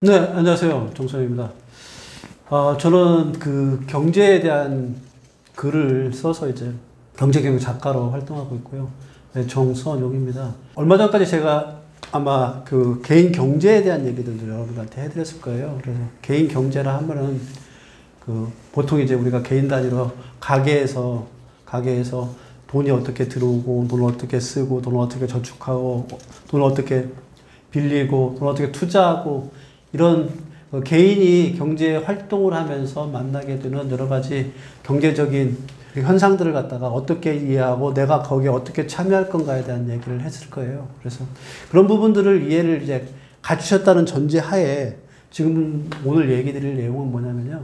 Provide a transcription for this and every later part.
네, 안녕하세요. 정선입니다. 저는 그 경제에 대한 글을 써서 이제 경제경영 작가로 활동하고 있고요. 네, 정선용입니다. 얼마 전까지 제가 아마 그 개인 경제에 대한 얘기들도 여러분들한테 해드렸을 거예요. 그래서 개인 경제라 하면은 그 보통 이제 우리가 개인 단위로 가게에서 돈이 어떻게 들어오고, 돈을 어떻게 쓰고, 돈을 어떻게 저축하고, 돈을 어떻게 빌리고, 돈을 어떻게 투자하고, 이런 개인이 경제 활동을 하면서 만나게 되는 여러 가지 경제적인 현상들을 갖다가 어떻게 이해하고 내가 거기에 어떻게 참여할 건가에 대한 얘기를 했을 거예요. 그래서 그런 부분들을 이해를 이제 갖추셨다는 전제 하에 지금 오늘 얘기 드릴 내용은 뭐냐면요.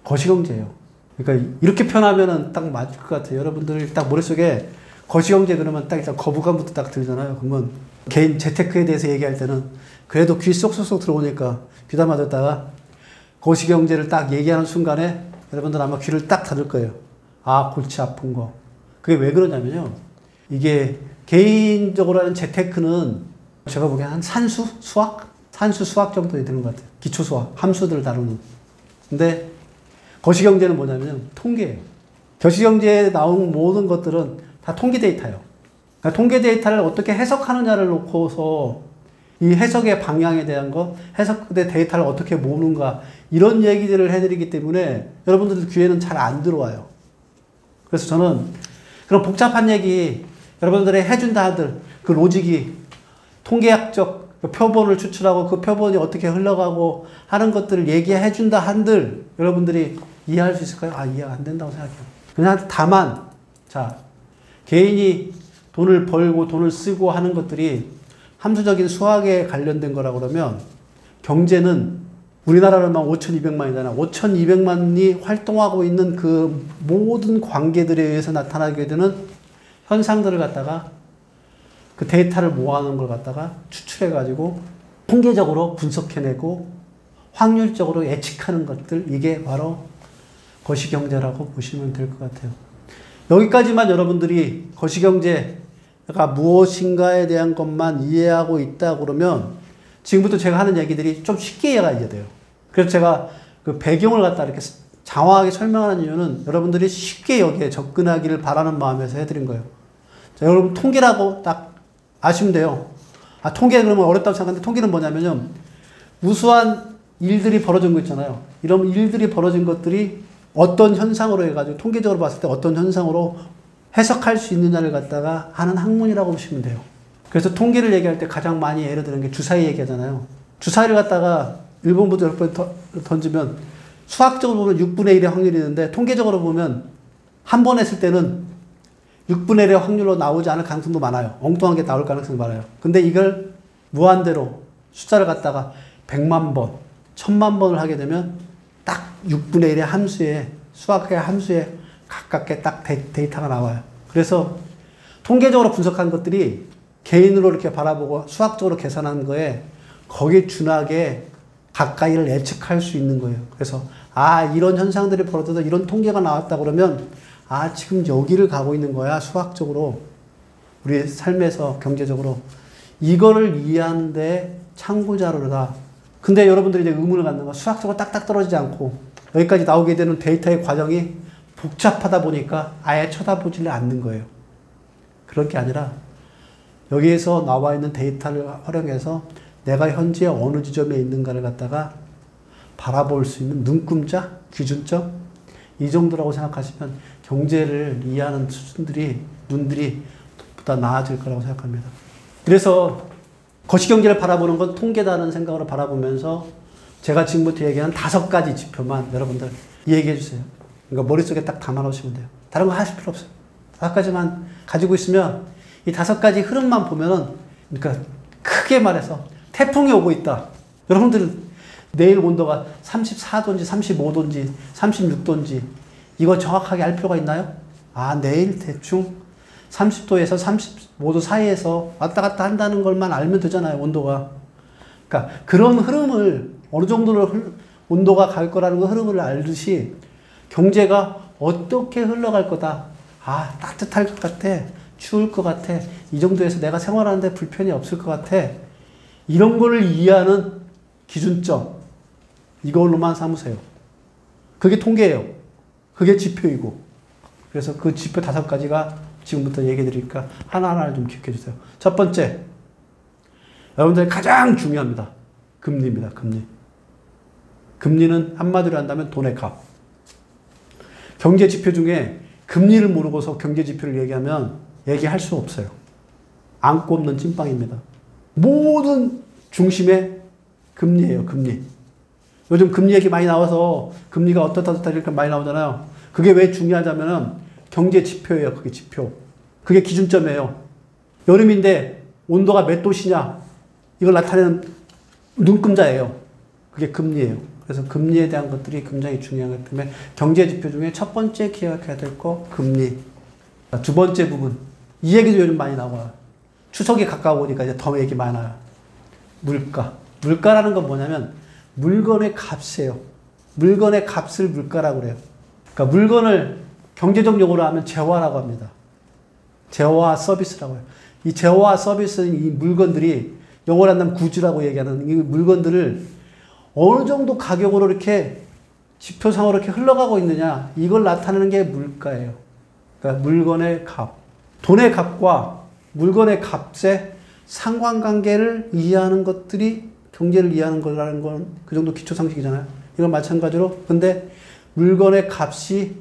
거시경제예요. 그러니까 이렇게 표현하면은 딱 맞을 것 같아요. 여러분들 딱 머릿속에 거시경제 그러면 딱 일단 거부감부터 딱 들잖아요. 그러면 개인 재테크에 대해서 얘기할 때는 그래도 귀 쏙쏙쏙 들어오니까 귀담아 듣다가 거시경제를 딱 얘기하는 순간에 여러분들 아마 귀를 딱 닫을 거예요. 아, 골치 아픈 거. 그게 왜 그러냐면요. 이게 개인적으로 하는 재테크는 제가 보기엔 한 산수? 수학? 산수 수학 정도 되는 것 같아요. 기초 수학, 함수들을 다루는. 근데 거시경제는 뭐냐면 통계예요. 거시경제에 나온 모든 것들은 다 통계 데이터예요. 그러니까 통계 데이터를 어떻게 해석하느냐를 놓고서 이 해석의 방향에 대한 것, 해석의 데이터를 어떻게 모으는가 이런 얘기들을 해드리기 때문에 여러분들 귀에는 잘 안 들어와요. 그래서 저는 그런 복잡한 얘기 여러분들이 해준다 한들 그 로직이 통계학적 표본을 추출하고 그 표본이 어떻게 흘러가고 하는 것들을 얘기해준다 한들 여러분들이 이해할 수 있을까요? 아, 이해가 안 된다고 생각해요. 그냥 다만 자 개인이 돈을 벌고 돈을 쓰고 하는 것들이 함수적인 수학에 관련된 거라고 그러면 경제는 우리나라로만 5,200만이잖아. 5,200만이 활동하고 있는 그 모든 관계들에 의해서 나타나게 되는 현상들을 갖다가 그 데이터를 모아놓은 걸 갖다가 추출해가지고 통계적으로 분석해내고 확률적으로 예측하는 것들 이게 바로 거시경제라고 보시면 될 것 같아요. 여기까지만 여러분들이 거시경제가 무엇인가에 대한 것만 이해하고 있다 그러면 지금부터 제가 하는 얘기들이 좀 쉽게 이해가 돼요. 그래서 제가 그 배경을 갖다 이렇게 장황하게 설명하는 이유는 여러분들이 쉽게 여기에 접근하기를 바라는 마음에서 해드린 거예요. 자, 여러분 통계라고 딱 아시면 돼요. 아, 통계 그러면 어렵다고 생각하는데 통계는 뭐냐면요. 무수한 일들이 벌어진 거 있잖아요. 이런 일들이 벌어진 것들이 어떤 현상으로 해가지고 통계적으로 봤을 때 어떤 현상으로 해석할 수 있느냐를 갖다가 하는 학문이라고 보시면 돼요. 그래서 통계를 얘기할 때 가장 많이 예를 드는 게 주사위 얘기하잖아요. 주사위를 갖다가 1번부터 10번 던지면 수학적으로 보면 6분의 1의 확률이 있는데 통계적으로 보면 한 번 했을 때는 6분의 1의 확률로 나오지 않을 가능성도 많아요. 엉뚱한 게 나올 가능성이 많아요. 근데 이걸 무한대로 숫자를 갖다가 100만 번, 1000만 번을 하게 되면 딱 6분의 1의 함수에, 수학의 함수에 가깝게 딱 데이터가 나와요. 그래서 통계적으로 분석한 것들이 개인으로 이렇게 바라보고 수학적으로 계산한 거에 거기에 준하게 가까이를 예측할 수 있는 거예요. 그래서 아, 이런 현상들이 벌어져서 이런 통계가 나왔다 그러면 아, 지금 여기를 가고 있는 거야. 수학적으로. 우리 삶에서 경제적으로. 이거를 이해하는데 참고자료가. 근데 여러분들이 이제 의문을 갖는 건 수학적으로 딱딱 떨어지지 않고 여기까지 나오게 되는 데이터의 과정이 복잡하다 보니까 아예 쳐다보지를 않는 거예요. 그런 게 아니라 여기에서 나와 있는 데이터를 활용해서 내가 현재 어느 지점에 있는가를 갖다가 바라볼 수 있는 눈금자, 기준점 이 정도라고 생각하시면 경제를 이해하는 수준들이 눈들이 보다 나아질 거라고 생각합니다. 그래서 거시경제를 바라보는 건 통계다는 생각으로 바라보면서 제가 지금부터 얘기한 5가지 지표만 여러분들 얘기해 주세요. 그러니까 머릿속에 딱 담아 놓으시면 돼요. 다른 거 하실 필요 없어요. 5가지만 가지고 있으면 이 5가지 흐름만 보면은 그러니까 크게 말해서 태풍이 오고 있다. 여러분들은 내일 온도가 34도인지 35도인지 36도인지 이거 정확하게 알 필요가 있나요? 아, 내일 대충 30도에서 35도 사이에서 왔다 갔다 한다는 것만 알면 되잖아요, 온도가. 그러니까 그런 흐름을 어느 정도로 온도가 갈 거라는 그 흐름을 알듯이 경제가 어떻게 흘러갈 거다. 아, 따뜻할 것 같아. 추울 것 같아. 이 정도에서 내가 생활하는데 불편이 없을 것 같아. 이런 거를 이해하는 기준점, 이걸로만 삼으세요. 그게 통계예요. 그게 지표이고. 그래서 그 지표 5가지가 지금부터 얘기해 드리니까 하나하나를 좀 기억해 주세요. 첫 번째, 여러분들 가장 중요합니다. 금리입니다. 금리. 금리는 한마디로 한다면 돈의 값. 경제 지표 중에 금리를 모르고서 경제 지표를 얘기할 수 없어요. 안 꼽는 찐빵입니다. 모든 중심에 금리예요. 금리. 요즘 금리 얘기 많이 나와서 금리가 어떻다 이렇게 많이 나오잖아요. 그게 왜 중요하냐면은 경제 지표예요. 그게 지표. 그게 기준점이에요. 여름인데 온도가 몇 도시냐 이걸 나타내는 눈금자예요. 그게 금리예요. 그래서 금리에 대한 것들이 굉장히 중요하기 때문에 경제 지표 중에 첫 번째 기억해야 될 거 금리. 두 번째 부분. 이 얘기도 요즘 많이 나와요. 추석이 가까워오니까 이제 더 얘기 많아요. 물가. 물가라는 건 뭐냐면 물건의 값이에요. 물건의 값을 물가라고 그래요. 그러니까 물건을 경제적 용어로 하면 재화라고 합니다. 재화와 서비스라고 해요. 이 재화와 서비스는 이 물건들이 영어로 한다면 구주라고 얘기하는 이 물건들을 어느 정도 가격으로 이렇게 지표상으로 이렇게 흘러가고 있느냐 이걸 나타내는 게 물가예요. 그러니까 물건의 값. 돈의 값과 물건의 값의 상관관계를 이해하는 것들이 경제를 이해하는 거라는 건 그 정도 기초상식이잖아요. 이건 마찬가지로 근데 물건의 값이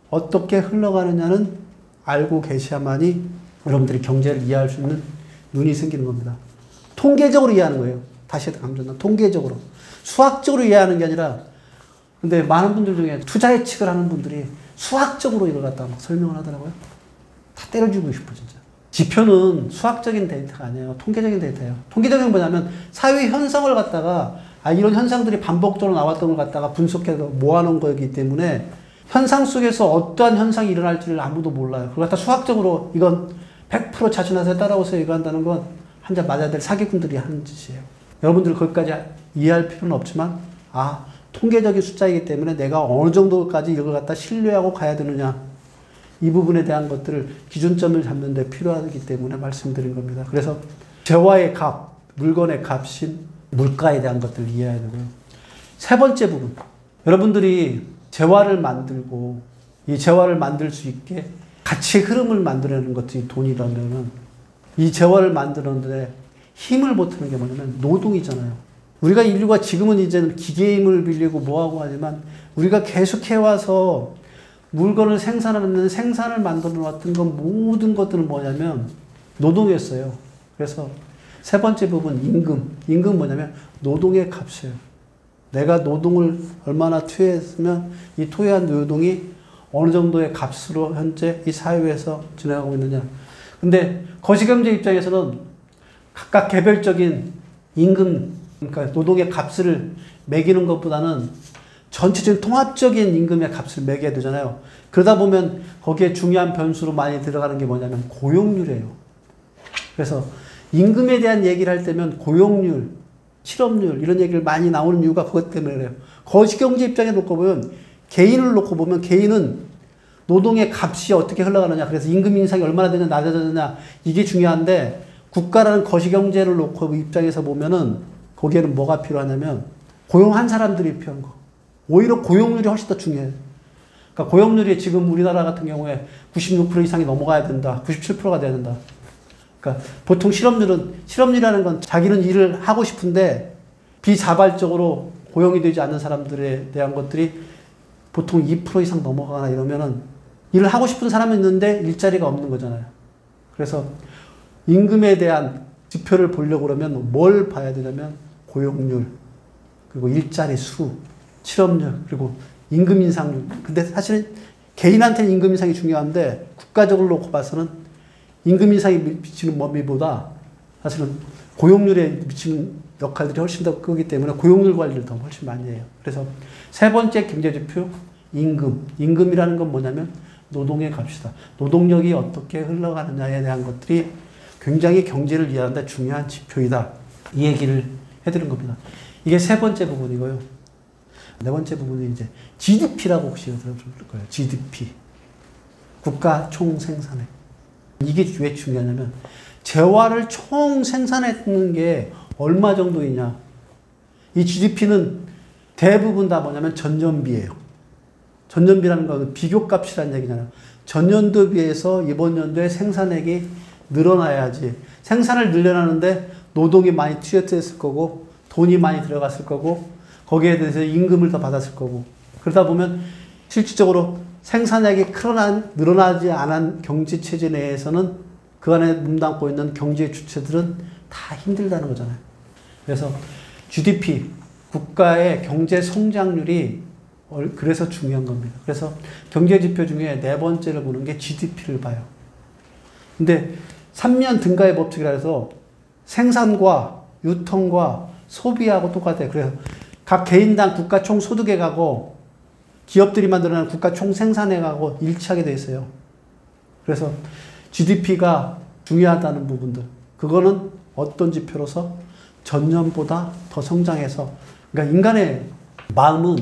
어떻게 흘러가느냐는 알고 계셔야만이 여러분들이 경제를 이해할 수 있는 눈이 생기는 겁니다. 통계적으로 이해하는 거예요. 다시 강조한다. 통계적으로. 수학적으로 이해하는 게 아니라 근데 많은 분들 중에 투자 예측을 하는 분들이 수학적으로 이걸 갖다 막 설명을 하더라고요. 다 때려주고 싶어 진짜. 지표는 수학적인 데이터가 아니에요. 통계적인 데이터예요. 통계적인 건 뭐냐면 사회 현상을 갖다가 이런 현상들이 반복적으로 나왔던 걸 갖다가 분석해서 모아놓은 거기 때문에 현상 속에서 어떠한 현상이 일어날지를 아무도 몰라요. 그걸 갖다 수학적으로 이건 100% 자신하세요 따라오세요 이거 한다는 건 한자 맞아야 될 사기꾼들이 하는 짓이에요. 여러분들 거기까지 이해할 필요는 없지만 통계적인 숫자이기 때문에 내가 어느 정도까지 이걸 갖다 신뢰하고 가야 되느냐 이 부분에 대한 것들을 기준점을 잡는 데 필요하기 때문에 말씀드린 겁니다. 그래서 재화의 값, 물건의 값인 물가에 대한 것들을 이해해야 되고요. 세 번째 부분. 여러분들이 재화를 만들고 이 재화를 만들 수 있게 가치의 흐름을 만들어내는 것이 돈이라면 이 재화를 만드는데 힘을 보태는 게 뭐냐면 노동이잖아요. 우리가 인류가 지금은 이제는 기계의 힘을 빌리고 뭐하고 하지만 우리가 계속 해와서 물건을 생산하는 생산을 만들어 놨던 건 모든 것들은 뭐냐면 노동이었어요. 그래서 세 번째 부분 임금. 임금은 뭐냐면 노동의 값이에요. 내가 노동을 얼마나 투여했으면 이 투여한 노동이 어느 정도의 값으로 현재 이 사회에서 지나가고 있느냐. 근데 거시경제 입장에서는 각각 개별적인 임금, 그러니까 노동의 값을 매기는 것보다는 전체적인 통합적인 임금의 값을 매겨야 되잖아요. 그러다 보면 거기에 중요한 변수로 많이 들어가는 게 뭐냐면 고용률이에요. 그래서 임금에 대한 얘기를 할 때면 고용률, 실업률 이런 얘기를 많이 나오는 이유가 그것 때문에 그래요. 거시경제 입장에 놓고 보면 개인을 놓고 보면 개인은 노동의 값이 어떻게 흘러가느냐. 그래서 임금 인상이 얼마나 되냐 낮아졌느냐 이게 중요한데 국가라는 거시경제를 놓고 입장에서 보면은 거기에는 뭐가 필요하냐면 고용한 사람들이 필요한 거. 오히려 고용률이 훨씬 더 중요해요. 그러니까 고용률이 지금 우리나라 같은 경우에 96% 이상이 넘어가야 된다. 97%가 돼야 된다. 그러니까 보통 실업률이라는 건 자기는 일을 하고 싶은데 비자발적으로 고용이 되지 않는 사람들에 대한 것들이 보통 2% 이상 넘어가거나 이러면은 일을 하고 싶은 사람은 있는데 일자리가 없는 거잖아요. 그래서 임금에 대한 지표를 보려고 그러면 뭘 봐야 되냐면 고용률, 그리고 일자리 수, 실업률, 그리고 임금 인상률. 근데 사실은 개인한테는 임금 인상이 중요한데 국가적으로 놓고 봐서는 임금 인상이 미치는 범위보다 사실은 고용률에 미치는 역할들이 훨씬 더 크기 때문에 고용률 관리를 더 훨씬 많이 해요. 그래서 세 번째 경제지표 임금. 임금이라는 건 뭐냐면 노동의 값이다. 노동력이 어떻게 흘러가느냐에 대한 것들이 굉장히 경제를 이해하는 데 중요한 지표이다. 이 얘기를 해드린 겁니다. 이게 세 번째 부분이고요. 네 번째 부분은 이제 GDP라고 혹시 들어볼 거예요. GDP. 국가 총 생산액. 이게 왜 중요하냐면 재화를 총 생산했는 게 얼마 정도이냐. 이 GDP는 대부분 다 뭐냐면 전년비예요. 전년비라는 건 비교값이라는 얘기잖아요. 전년도 비해서 이번 연도에 생산액이 늘어나야지. 생산을 늘려나는데 노동이 많이 투여됐을 거고 돈이 많이 들어갔을 거고 거기에 대해서 임금을 더 받았을 거고 그러다 보면 실질적으로 생산액이 늘어나지 않은 경제체제 내에서는 그 안에 몸담고 있는 경제 주체들은 다 힘들다는 거잖아요. 그래서 GDP, 국가의 경제 성장률이 그래서 중요한 겁니다. 그래서 경제 지표 중에 네 번째를 보는 게 GDP를 봐요. 근데 3년 등가의 법칙이라 해서 생산과 유통과 소비하고 똑같아요. 그래서 각 개인당 국가 총 소득액하고 기업들이 만들어내는 국가 총 생산액하고 일치하게 돼 있어요. 그래서 GDP가 중요하다는 부분들. 그거는 어떤 지표로서 전년보다 더 성장해서 그러니까 인간의 마음은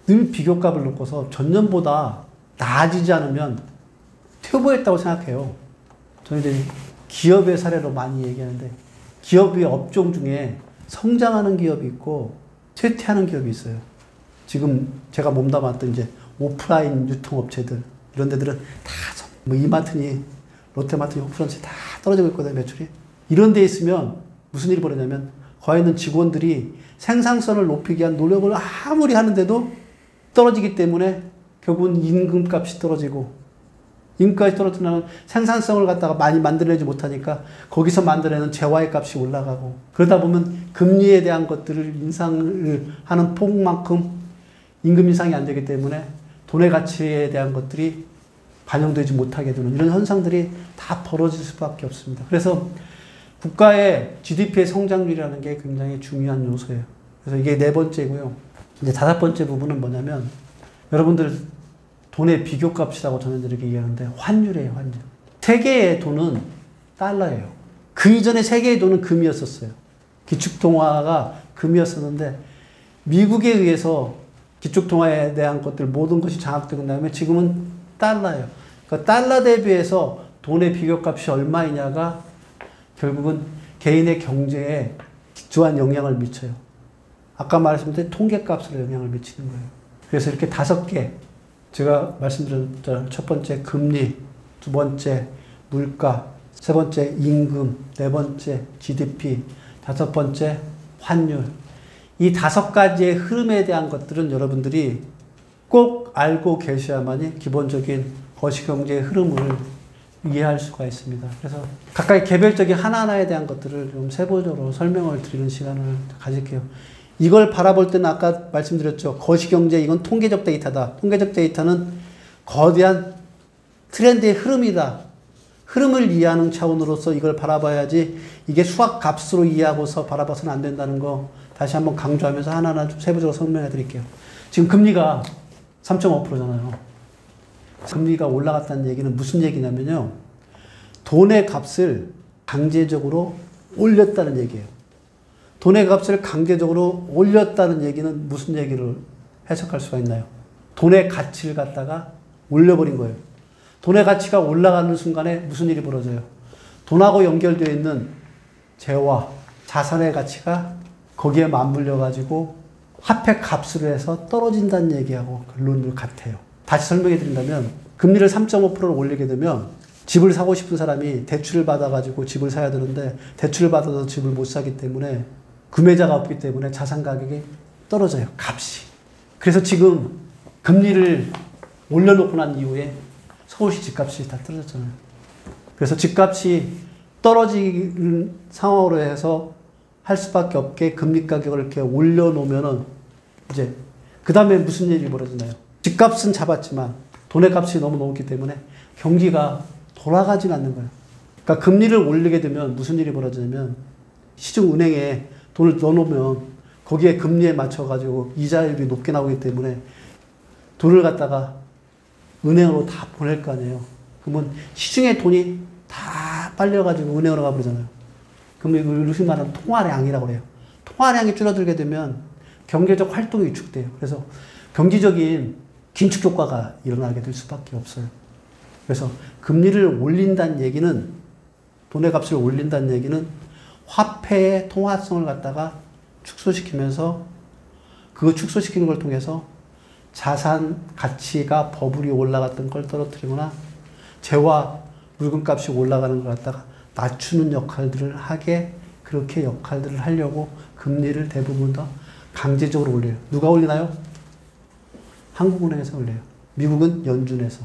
늘 비교값을 놓고서 전년보다 나아지지 않으면 퇴보했다고 생각해요. 저희들이 기업의 사례로 많이 얘기하는데 기업의 업종 중에 성장하는 기업이 있고 쇠퇴하는 기업이 있어요. 지금 제가 몸담았던 이제 오프라인 유통업체들 이런 데들은 다 뭐 이마트니 롯데마트니 호프런치 다 떨어지고 있거든요. 매출이. 이런 데 있으면 무슨 일이 벌어지냐면 거기 있는 직원들이 생산성을 높이기 위한 노력을 아무리 하는데도 떨어지기 때문에 결국은 임금값이 떨어지고 임금까지 떨어지면 생산성을 갖다가 많이 만들어내지 못하니까 거기서 만들어내는 재화의 값이 올라가고 그러다 보면 금리에 대한 것들을 인상을 하는 폭만큼 임금 인상이 안 되기 때문에 돈의 가치에 대한 것들이 반영되지 못하게 되는 이런 현상들이 다 벌어질 수밖에 없습니다. 그래서 국가의 GDP의 성장률이라는 게 굉장히 중요한 요소예요. 그래서 이게 네 번째고요. 이제 다섯 번째 부분은 뭐냐면 여러분들 돈의 비교값이라고 저는 이렇게 얘기하는데 환율이에요, 환율. 세계의 돈은 달러예요. 그 이전에 세계의 돈은 금이었었어요. 기축통화가 금이었었는데 미국에 의해서 기축통화에 대한 것들 모든 것이 장악되고 나면 지금은 달러예요. 그러니까 달러 대비해서 돈의 비교값이 얼마이냐가 결국은 개인의 경제에 기초한 영향을 미쳐요. 아까 말씀드린 통계값으로 영향을 미치는 거예요. 그래서 이렇게 5개 제가 말씀드렸던 첫 번째 금리, 두 번째 물가, 세 번째 임금, 네 번째 GDP, 다섯 번째 환율. 이 5가지의 흐름에 대한 것들은 여러분들이 꼭 알고 계셔야만이 기본적인 거시경제의 흐름을 이해할 수가 있습니다. 그래서 각각의 개별적인 하나하나에 대한 것들을 좀 세부적으로 설명을 드리는 시간을 가질게요. 이걸 바라볼 때는 아까 말씀드렸죠. 거시경제 이건 통계적 데이터다. 통계적 데이터는 거대한 트렌드의 흐름이다. 흐름을 이해하는 차원으로서 이걸 바라봐야지 이게 수학 값으로 이해하고서 바라봐서는 안 된다는 거 다시 한번 강조하면서 하나하나 좀 세부적으로 설명해 드릴게요. 지금 금리가 3.5%잖아요. 금리가 올라갔다는 얘기는 무슨 얘기냐면요. 돈의 값을 강제적으로 올렸다는 얘기예요. 돈의 값을 강제적으로 올렸다는 얘기는 무슨 얘기를 해석할 수가 있나요? 돈의 가치를 갖다가 올려버린 거예요. 돈의 가치가 올라가는 순간에 무슨 일이 벌어져요? 돈하고 연결되어 있는 재화, 자산의 가치가 거기에 맞물려가지고 화폐 값으로 해서 떨어진다는 얘기하고 결론을 같아요. 다시 설명해 드린다면 금리를 3.5%를 올리게 되면 집을 사고 싶은 사람이 대출을 받아가지고 집을 사야 되는데 대출을 받아서 집을 못 사기 때문에 구매자가 없기 때문에 자산 가격이 떨어져요. 값이. 그래서 지금 금리를 올려놓고 난 이후에 서울시 집값이 다 떨어졌잖아요. 그래서 집값이 떨어지는 상황으로 해서 할 수밖에 없게 금리 가격을 이렇게 올려놓으면은 이제 그 다음에 무슨 일이 벌어지나요? 집값은 잡았지만 돈의 값이 너무 높기 때문에 경기가 돌아가지 않는 거예요. 그러니까 금리를 올리게 되면 무슨 일이 벌어지냐면 시중은행에 돈을 넣어놓으면 거기에 금리에 맞춰가지고 이자율이 높게 나오기 때문에 돈을 갖다가 은행으로 다 보낼 거 아니에요. 그러면 시중에 돈이 다 빨려가지고 은행으로 가버리잖아요. 그럼 이걸 요즘 말하는 통화량이라고 해요. 통화량이 줄어들게 되면 경제적 활동이 위축돼요. 그래서 경제적인 긴축 효과가 일어나게 될 수밖에 없어요. 그래서 금리를 올린다는 얘기는 돈의 값을 올린다는 얘기는 화폐의 통화성을 갖다가 축소시키면서 그 축소시키는 걸 통해서 자산 가치가 버블이 올라갔던 걸 떨어뜨리거나 재화 물건값이 올라가는 걸 갖다가 낮추는 역할들을 하게 그렇게 역할들을 하려고 금리를 대부분 더 강제적으로 올려요. 누가 올리나요? 한국은행에서 올려요. 미국은 연준에서.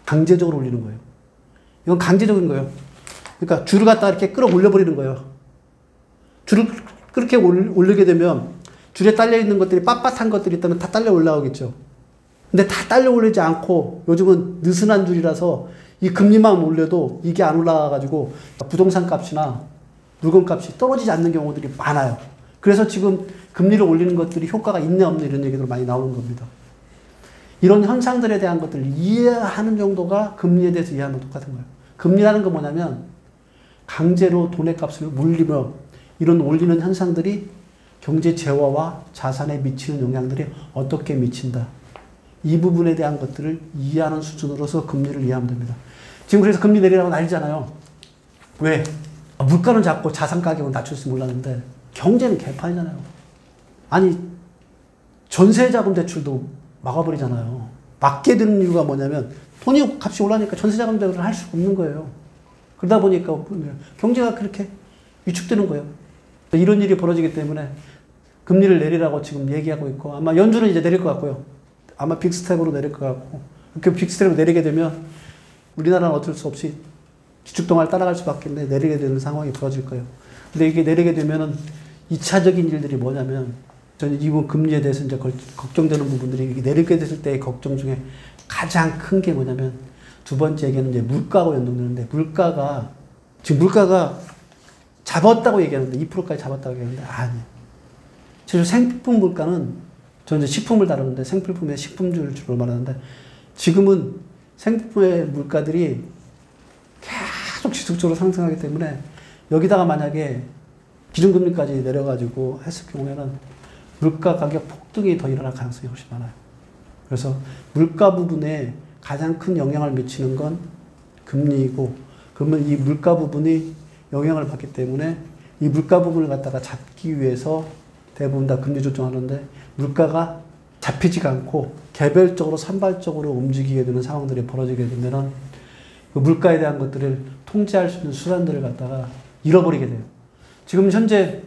강제적으로 올리는 거예요. 이건 강제적인 거예요. 그러니까 줄을 갖다가 이렇게 끌어올려 버리는 거예요. 줄을 그렇게 올리게 되면 줄에 딸려있는 것들이 빳빳한 것들이 있다면 다 딸려 올라오겠죠. 근데 다 딸려 올리지 않고 요즘은 느슨한 줄이라서 이 금리만 올려도 이게 안 올라가가지고 부동산 값이나 물건 값이 떨어지지 않는 경우들이 많아요. 그래서 지금 금리를 올리는 것들이 효과가 있네 없네 이런 얘기들 많이 나오는 겁니다. 이런 현상들에 대한 것들을 이해하는 정도가 금리에 대해서 이해하면 똑같은 거예요. 금리라는 건 뭐냐면 강제로 돈의 값을 물리며 이런 올리는 현상들이 경제 재화와 자산에 미치는 영향들이 어떻게 미친다. 이 부분에 대한 것들을 이해하는 수준으로서 금리를 이해하면 됩니다. 지금 그래서 금리 내리라고 난리잖아요. 왜? 물가는 작고 자산 가격은 낮출지 몰랐는데 경제는 개판이잖아요. 아니 전세자금 대출도 막아버리잖아요. 막게 되는 이유가 뭐냐면 돈이 값이 올라니까 전세자금 대출을 할 수가 없는 거예요. 그러다 보니까 경제가 그렇게 위축되는 거예요. 이런 일이 벌어지기 때문에 금리를 내리라고 지금 얘기하고 있고 아마 연준은 이제 내릴 것 같고요. 아마 빅스텝으로 내릴 것 같고 그 빅스텝으로 내리게 되면 우리나라는 어쩔 수 없이 기축통화를 따라갈 수밖에 없는데 내리게 되는 상황이 벌어질 거예요. 근데 이게 내리게 되면은 2차적인 일들이 뭐냐면 저는 이번 금리에 대해서 이제 걱정되는 부분들이 내리게 됐을 때의 걱정 중에 가장 큰 게 뭐냐면 두 번째 얘기는 이제 물가하고 연동되는데 물가가 지금 물가가 잡았다고 얘기하는데 2%까지 잡았다고 얘기하는데 아니에요. 사실 생필품 물가는 저는 이제 식품을 다루는데 생필품의 식품주를 주로 말하는데 지금은 생필품의 물가들이 계속 지속적으로 상승하기 때문에 여기다가 만약에 기준금리까지 내려가지고 했을 경우에는 물가 가격 폭등이 더 일어날 가능성이 훨씬 많아요. 그래서 물가 부분에 가장 큰 영향을 미치는 건 금리이고 그러면 이 물가 부분이 영향을 받기 때문에 이 물가 부분을 갖다가 잡기 위해서 대부분 다 금리 조정하는데 물가가 잡히지가 않고 개별적으로 산발적으로 움직이게 되는 상황들이 벌어지게 되면은 그 물가에 대한 것들을 통제할 수 있는 수단들을 갖다가 잃어버리게 돼요. 지금 현재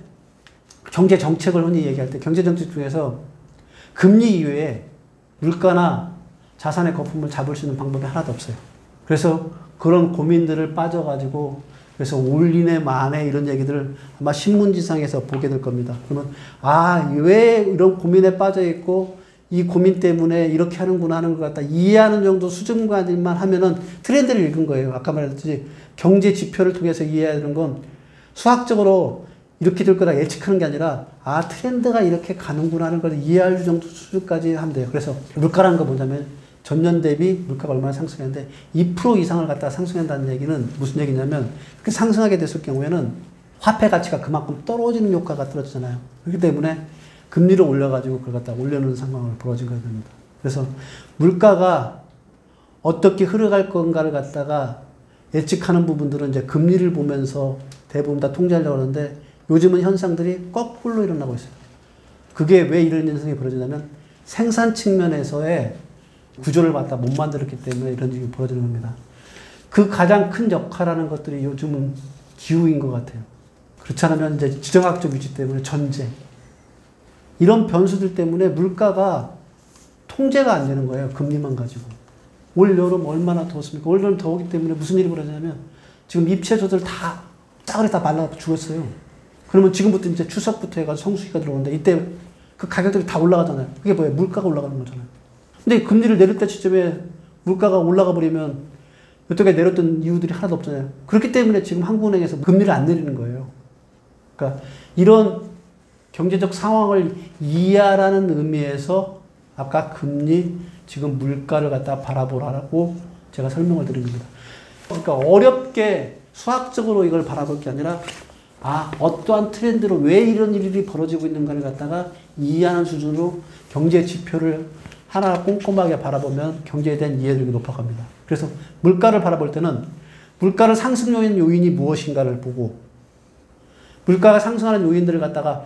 경제 정책을 흔히 얘기할 때 경제 정책 중에서 금리 이외에 물가나 자산의 거품을 잡을 수 있는 방법이 하나도 없어요. 그래서 그런 고민들을 빠져가지고 그래서 올리네 마네 이런 얘기들을 아마 신문지상에서 보게 될 겁니다. 그러면 왜 이런 고민에 빠져 있고 이 고민 때문에 이렇게 하는구나 하는 것 같다 이해하는 정도 수준까지만 하면은 트렌드를 읽은 거예요. 아까 말했듯이 경제 지표를 통해서 이해해야 되는 건 수학적으로 이렇게 될 거다 예측하는 게 아니라 트렌드가 이렇게 가는구나 하는 걸 이해할 정도 수준까지 하면 돼요. 그래서 물가라는 거 뭐냐면 전년 대비 물가가 얼마나 상승했는데 2% 이상을 갖다가 상승한다는 얘기는 무슨 얘기냐면 그렇게 상승하게 됐을 경우에는 화폐 가치가 그만큼 떨어지는 효과가 떨어지잖아요. 그렇기 때문에 금리를 올려가지고 그걸 갖다 올려놓는 상황을 벌어진 거야 됩니다. 그래서 물가가 어떻게 흘러갈 건가를 갖다가 예측하는 부분들은 이제 금리를 보면서 대부분 다 통제하려고 하는데 요즘은 현상들이 거꾸로 일어나고 있어요. 그게 왜 이런 현상이 벌어지냐면 생산 측면에서의 구조를 갖다 못 만들었기 때문에 이런 일이 벌어지는 겁니다. 그 가장 큰 역할하는 것들이 요즘은 기후인 것 같아요. 그렇지 않으면 이제 지정학적 위치 때문에 전쟁. 이런 변수들 때문에 물가가 통제가 안 되는 거예요. 금리만 가지고. 올 여름 얼마나 더웠습니까? 올 여름 더우기 때문에 무슨 일이 벌어지냐면 지금 잎채소들 다 싸그리 다 말라 죽었어요. 그러면 지금부터 이제 추석부터 해가지고 성수기가 들어오는데 이때 그 가격들이 다 올라가잖아요. 그게 뭐예요? 물가가 올라가는 거잖아요. 근데 금리를 내릴 때 시점에 물가가 올라가 버리면 여태까지 내렸던 이유들이 하나도 없잖아요. 그렇기 때문에 지금 한국은행에서 금리를 안 내리는 거예요. 그러니까 이런 경제적 상황을 이해하라는 의미에서 아까 금리, 지금 물가를 갖다 바라보라고 제가 설명을 드린 겁니다. 그러니까 어렵게 수학적으로 이걸 바라볼 게 아니라 어떠한 트렌드로 왜 이런 일이 벌어지고 있는가를 갖다가 이해하는 수준으로 경제 지표를 하나 꼼꼼하게 바라보면 경제에 대한 이해력이 높아갑니다. 그래서 물가를 바라볼 때는 물가를 상승 요인이 무엇인가를 보고 물가가 상승하는 요인들을 갖다가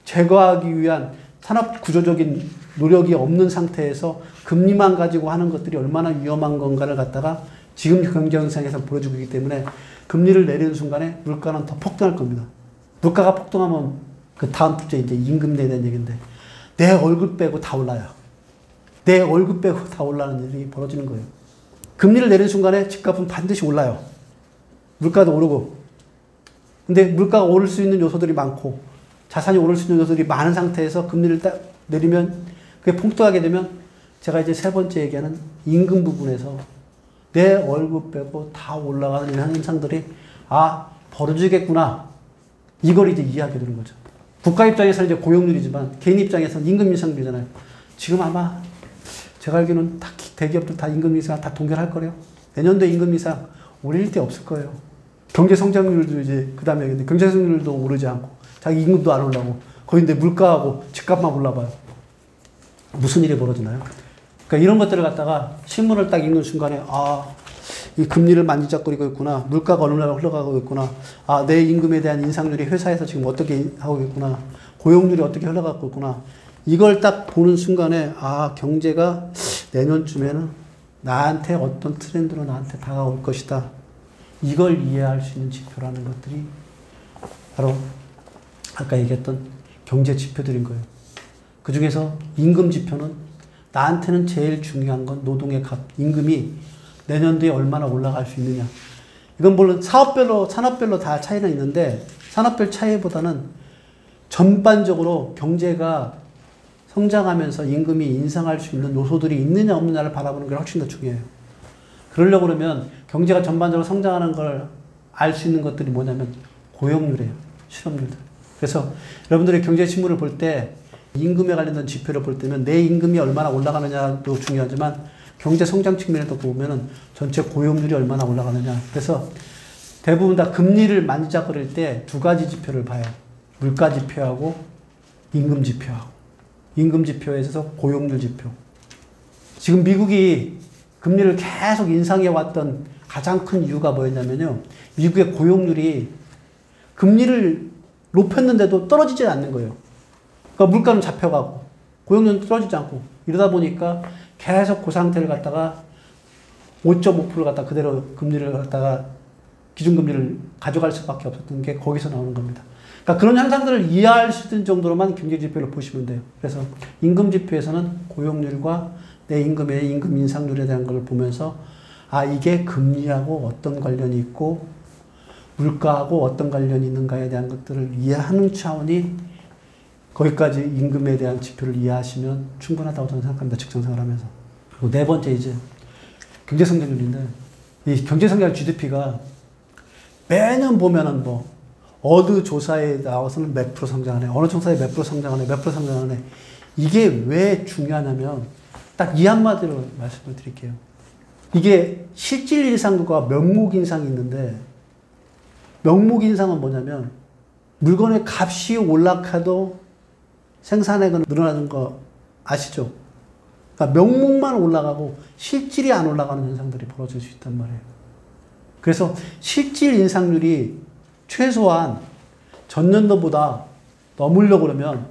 제거하기 위한 산업 구조적인 노력이 없는 상태에서 금리만 가지고 하는 것들이 얼마나 위험한 건가를 갖다가 지금 경제 현상에서 보여주고 있기 때문에 금리를 내리는 순간에 물가는 더 폭등할 겁니다. 물가가 폭등하면 그 다음 주제 이제 임금에 대한 얘기인데 내 월급 빼고 다 올라요. 내 월급 빼고 다 올라는 일이 벌어지는 거예요. 금리를 내리는 순간에 집값은 반드시 올라요. 물가도 오르고. 근데 물가가 오를 수 있는 요소들이 많고 자산이 오를 수 있는 요소들이 많은 상태에서 금리를 딱 내리면 그게 폭등하게 되면 제가 이제 세 번째 얘기하는 임금 부분에서 내 월급 빼고 다 올라가는 이런 현상들이 벌어지겠구나. 이걸 이제 이해하게 되는 거죠. 국가 입장에서는 이제 고용률이지만 개인 입장에서는 임금 인상률이잖아요. 지금 아마 제가 알기로는 다 대기업들 다 임금 인상 다 동결할 거래요. 내년도에 임금 인상 오를 때 없을 거예요. 경제 성장률도 이제 그 다음에 근데 경제 성장률도 오르지 않고 자기 임금도 안 올라고 거의 근데 물가하고 집값만 올라봐요. 무슨 일이 벌어지나요? 그러니까 이런 것들을 갖다가 신문을 딱 읽는 순간에 이 금리를 만지작거리고 있구나. 물가가 어느 나라 흘러가고 있구나. 내 임금에 대한 인상률이 회사에서 지금 어떻게 하고 있구나. 고용률이 어떻게 흘러가고 있구나. 이걸 딱 보는 순간에 경제가 내년쯤에는 나한테 어떤 트렌드로 나한테 다가올 것이다. 이걸 이해할 수 있는 지표라는 것들이 바로 아까 얘기했던 경제 지표들인 거예요. 그 중에서 임금 지표는 나한테는 제일 중요한 건 노동의 값, 임금이 내년도에 얼마나 올라갈 수 있느냐. 이건 물론 산업별로 다 차이는 있는데 산업별 차이보다는 전반적으로 경제가 성장하면서 임금이 인상할 수 있는 요소들이 있느냐 없느냐를 바라보는 게 훨씬 더 중요해요. 그러려고 그러면 경제가 전반적으로 성장하는 걸 알 수 있는 것들이 뭐냐면 고용률이에요. 실업률들. 그래서 여러분들이 경제 신문을 볼 때 임금에 관련된 지표를 볼 때는 내 임금이 얼마나 올라가느냐도 중요하지만 경제 성장 측면에도 보면은 전체 고용률이 얼마나 올라가느냐. 그래서 대부분 다 금리를 만지작거릴 때 두 가지 지표를 봐요. 물가 지표하고 임금 지표하고. 임금 지표에 있어서 고용률 지표. 지금 미국이 금리를 계속 인상해 왔던 가장 큰 이유가 뭐였냐면요. 미국의 고용률이 금리를 높였는데도 떨어지지 않는 거예요. 그러니까 물가는 잡혀가고 고용률은 떨어지지 않고 이러다 보니까 계속 그 상태를 갖다가 5.5%를 갖다 그대로 금리를 갖다가 기준금리를 가져갈 수밖에 없었던 게 거기서 나오는 겁니다. 그러니까 그런 현상들을 이해할 수 있는 정도로만 경제지표를 보시면 돼요. 그래서 임금지표에서는 고용률과 내 임금의 임금 인상률에 대한 걸 보면서 이게 금리하고 어떤 관련이 있고 물가하고 어떤 관련이 있는가에 대한 것들을 이해하는 차원이 거기까지 임금에 대한 지표를 이해하시면 충분하다고 저는 생각합니다. 직장생활 하면서. 그리고 네 번째 이제 경제성장률인데 이 경제성장 GDP가 매년 보면은 어느 조사에 나와서는 몇 프로 성장하네. 어느 조사에 몇 프로 성장하네. 몇 프로 성장하네. 이게 왜 중요하냐면 딱 이 한마디로 말씀을 드릴게요. 이게 실질 인상과 명목 인상이 있는데 명목 인상은 뭐냐면 물건의 값이 올라가도 생산액은 늘어나는 거 아시죠? 그러니까 명목만 올라가고 실질이 안 올라가는 현상들이 벌어질 수 있단 말이에요. 그래서 실질 인상률이 최소한 전년도보다 넘으려고 그러면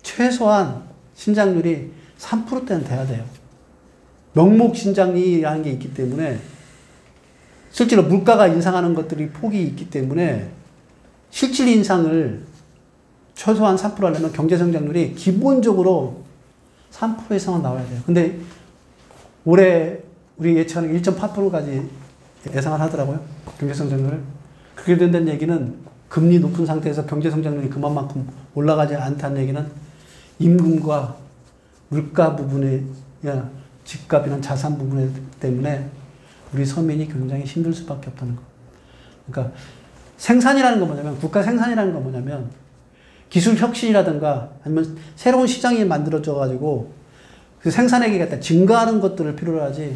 최소한 신장률이 3%대는 돼야 돼요. 명목 신장이라는 게 있기 때문에 실제로 물가가 인상하는 것들이 폭이 있기 때문에 실질 인상을 최소한 3% 하려면 경제 성장률이 기본적으로 3% 이상은 나와야 돼요. 근데 올해 우리 예측하는 1.8%까지 예상을 하더라고요. 경제 성장률을. 그렇게 된다는 얘기는 금리 높은 상태에서 경제 성장률이 그만큼 올라가지 않다는 얘기는 임금과 물가 부분에 집값이나 자산 부분 때문에 우리 서민이 굉장히 힘들 수밖에 없다는 거. 그러니까 생산이라는 건 뭐냐면 국가 생산이라는 건 뭐냐면 기술 혁신이라든가 아니면 새로운 시장이 만들어져 가지고 그 생산액이 갖다 증가하는 것들을 필요로 하지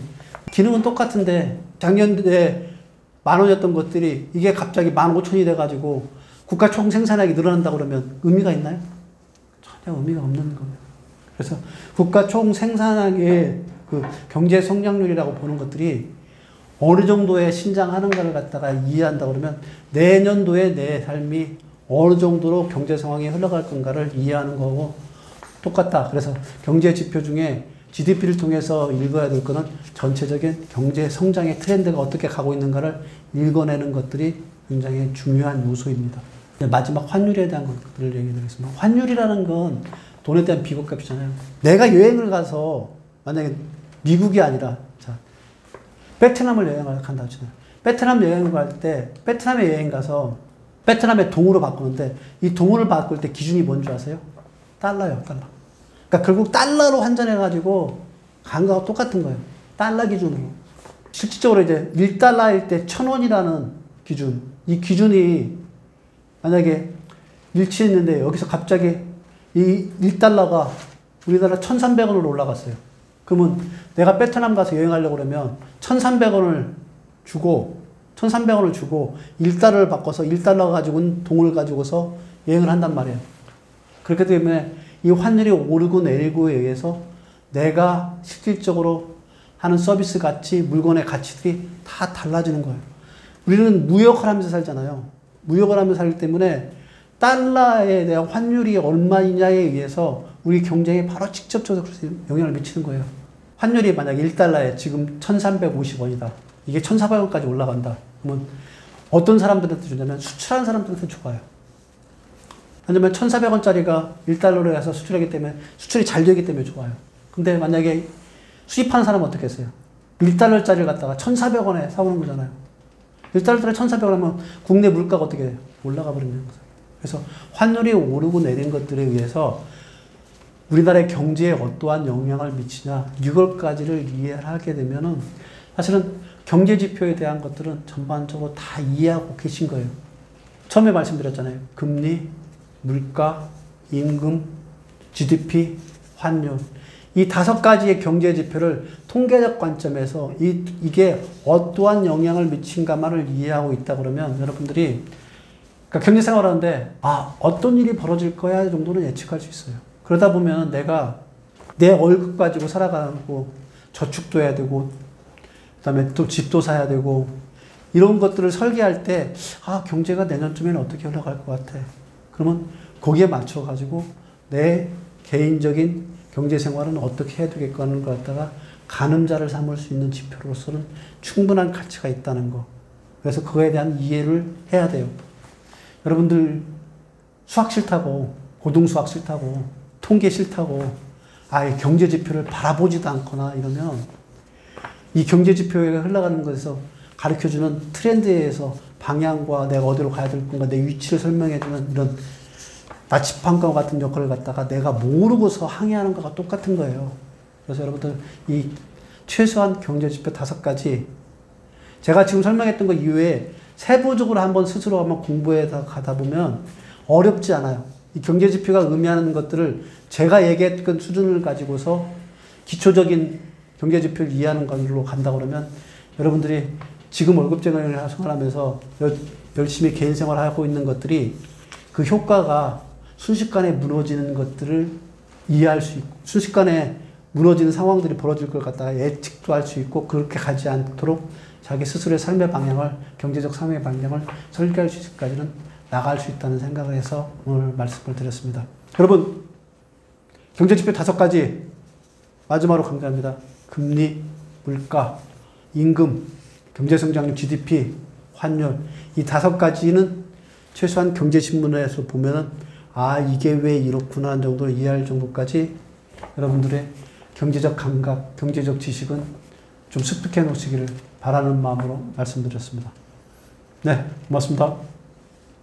기능은 똑같은데 작년에 10,000원이었던 것들이 이게 갑자기 15,000원이 돼가지고 국가 총 생산액이 늘어난다 그러면 의미가 있나요? 전혀 의미가 없는 거예요. 그래서 국가 총 생산액의 그 경제 성장률이라고 보는 것들이 어느 정도의 신장하는가를 갖다가 이해한다 그러면 내년도에 내 삶이 어느 정도로 경제 상황이 흘러갈 건가를 이해하는 거고 똑같다. 그래서 경제 지표 중에 GDP를 통해서 읽어야 될 거는 전체적인 경제 성장의 트렌드가 어떻게 가고 있는가를 읽어내는 것들이 굉장히 중요한 요소입니다. 마지막 환율에 대한 것들을 얘기드리겠습니다. 환율이라는 건 돈에 대한 비교값이잖아요. 내가 여행을 가서 만약에 미국이 아니라 자 베트남을 여행을 간다 하잖아요. 베트남 여행을 갈 때 베트남에 여행 가서 베트남의 동으로 바꾸는데 이 동을 바꿀 때 기준이 뭔지 아세요? 달러요, 달러. 그러니까 결국 달러로 환전해가지고 간 거하고 똑같은 거예요. 달러 기준으로. 실질적으로 이제 1달러일 때 1,000원이라는 기준. 이 기준이 만약에 일치했는데 여기서 갑자기 이 1달러가 우리나라 1,300원으로 올라갔어요. 그러면 내가 베트남 가서 여행하려고 그러면 1,300원을 주고 1달러를 바꿔서 1달러 가지고 동을 가지고서 여행을 한단 말이에요. 그렇기 때문에 이 환율이 오르고 내리고에 의해서 내가 실질적으로 하는 서비스 가치, 물건의 가치들이 다 달라지는 거예요. 우리는 무역을 하면서 살잖아요. 무역을 하면서 살기 때문에 달러에 대한 환율이 얼마이냐에 의해서 우리 경쟁에 바로 직접적으로 영향을 미치는 거예요. 환율이 만약 1달러에 지금 1,350원이다. 이게 1,400원까지 올라간다. 그러면 어떤 사람들한테 주냐면 수출하는 사람들한테 좋아요. 왜냐면 1,400원짜리가 1달러로 해서 수출하기 때문에 수출이 잘 되기 때문에 좋아요. 근데 만약에 수입하는 사람은 어떻게 했어요? 1달러짜리를 갖다가 1,400원에 사오는 거잖아요. 1달러짜리 1,400원 하면 국내 물가가 어떻게 올라가 버리는 거예요. 그래서 환율이 오르고 내린 것들에 의해서 우리나라의 경제에 어떠한 영향을 미치냐 이걸까지를 이해하게 되면은 사실은 경제 지표에 대한 것들은 전반적으로 다 이해하고 계신 거예요. 처음에 말씀드렸잖아요. 금리, 물가, 임금, GDP, 환율. 이 5가지의 경제 지표를 통계적 관점에서 이게 어떠한 영향을 미친가만을 이해하고 있다 그러면 여러분들이 그러니까 경제 생활을 하는데 어떤 일이 벌어질 거야 정도는 예측할 수 있어요. 그러다 보면 내가 내 월급 가지고 살아가고 저축도 해야 되고 그다음에 또 집도 사야 되고 이런 것들을 설계할 때 경제가 내년쯤에는 어떻게 흘러갈 것 같아. 그러면 거기에 맞춰 가지고 내 개인적인 경제 생활은 어떻게 해야 되겠다는 걸 갖다가 가늠자를 삼을 수 있는 지표로서는 충분한 가치가 있다는 거. 그래서 그거에 대한 이해를 해야 돼요. 여러분들 수학 싫다고 고등수학 싫다고 통계 싫다고 아예 경제 지표를 바라보지도 않거나 이러면 이 경제 지표에 흘러가는 것에서 가르쳐주는 트렌드에서 방향과 내가 어디로 가야 될 건가 내 위치를 설명해주는 이런 나치판과 같은 역할을 갖다가 내가 모르고서 항의하는 것과 똑같은 거예요. 그래서 여러분들 이 최소한 경제 지표 5가지 제가 지금 설명했던 것 이외에 세부적으로 한번 스스로 한번 공부해 가다 보면 어렵지 않아요. 이 경제 지표가 의미하는 것들을 제가 얘기했던 수준을 가지고서 기초적인 경제 지표를 이해하는 걸로 간다 그러면 여러분들이 지금 월급쟁이를 생활하면서 열심히 개인 생활을 하고 있는 것들이 그 효과가 순식간에 무너지는 것들을 이해할 수 있고 순식간에 무너지는 상황들이 벌어질 것 같다가 예측도 할 수 있고 그렇게 가지 않도록 자기 스스로의 삶의 방향을 경제적 삶의 방향을 설계할 수 있을까지는 나갈 수 있다는 생각을 해서 오늘 말씀을 드렸습니다. 여러분 경제지표 5가지 마지막으로 강조합니다. 금리, 물가, 임금, 경제성장률, GDP, 환율 이 5가지는 최소한 경제신문에서 보면은 이게 왜 이렇구나 하는 정도로 이해할 정도까지 여러분들의 경제적 감각, 경제적 지식은 좀 습득해 놓으시기를 바라는 마음으로 말씀드렸습니다. 네, 고맙습니다.